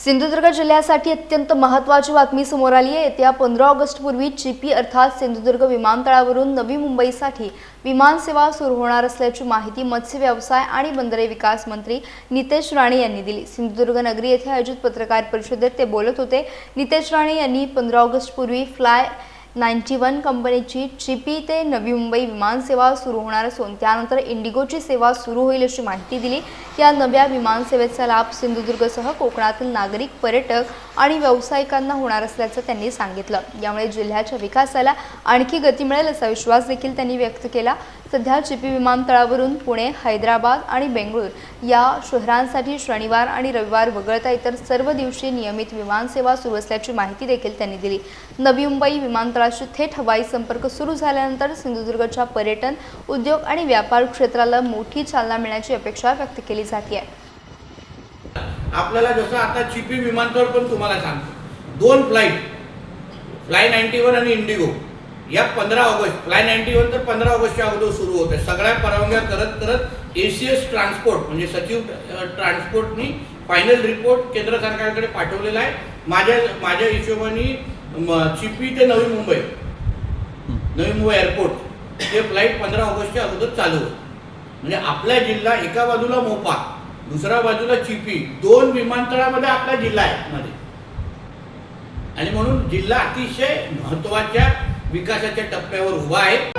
सिंधुदुर्ग जिल्ह्यासाठी अत्यंत महत्त्वाची बातमी समोर आली आहे। येत्या 15 ऑगस्ट पूर्वी चिपी अर्थात सिंधुदुर्ग विमानतळावरून नवी मुंबईसाठी विमान सेवा सुरू होणार असल्याची माहिती मत्स्य व्यवसाय आणि बंदरे विकास मंत्री नितेश राणे यांनी दिली। सिंधुदुर्ग नगरी येथे आयोजित पत्रकार परिषदेत ते बोलत होते। नितेश राणे यांनी 15 ऑगस्ट पूर्वी फ्लाय 91 कंपनीची चिपी ते नवी मुंबई विमान सेवा सुरू होणार असून त्यानंतर इंडिगोची सेवा सुरू होईल अशी माहिती दिली। या नव्या विमान सेवेचा लाभ सिंधुदुर्गसह कोकणातील नागरिक, पर्यटक आणि व्यावसायिकांना होणार असल्याचं त्यांनी सांगितलं। यामुळे जिल्ह्याच्या विकासाला आणखी गती मिळेल असा विश्वास देखील त्यांनी व्यक्त केला। सध्या चिपी विमानतळावरून पुणे, हैदराबाद आणि बेंगळूर या शहरांसाठी शनिवार आणि रविवार वगळता इतर सर्व दिवशी नियमित विमान सेवा सुरू असल्याची माहिती देखील त्यांनी दिली। नवी मुंबई विमानतळाशी थेट हवाई संपर्क सुरू झाल्यानंतर सिंधुदुर्गच्या पर्यटन, उद्योग आणि व्यापार क्षेत्राला मोठी चालना मिळण्याची अपेक्षा व्यक्त केली जाते। आपल्याला जसं आता चिपी विमानतळ पण तुम्हाला सांगतो, 2 फ्लाईट फ्लाय 91 आणि इंडिगो या 15 ऑगस्ट फ्लाय 91 तर 15 ऑगस्टच्या अगोदर सुरू होते। सगळ्या परवानग्या करत एसीएस ट्रान्सपोर्ट म्हणजे सचिव ट्रान्सपोर्टनी फायनल रिपोर्ट केंद्र सरकारकडे पाठवलेला आहे। माझ्या हिशोबाने चिपी ते नवी मुंबई एअरपोर्ट हे फ्लाईट 15 ऑगस्टच्या अगोदर चालू होईल। म्हणजे आपला जिल्हा एका बाजूला मोपा, दुसऱ्या बाजूला चिपी, 2 विमानतळामध्ये आपला जिल्हा आहे मध्ये, आणि म्हणून जिल्हा अतिशय महत्त्वाच्या विकासाच्या टप्प्यावर उभा आहे।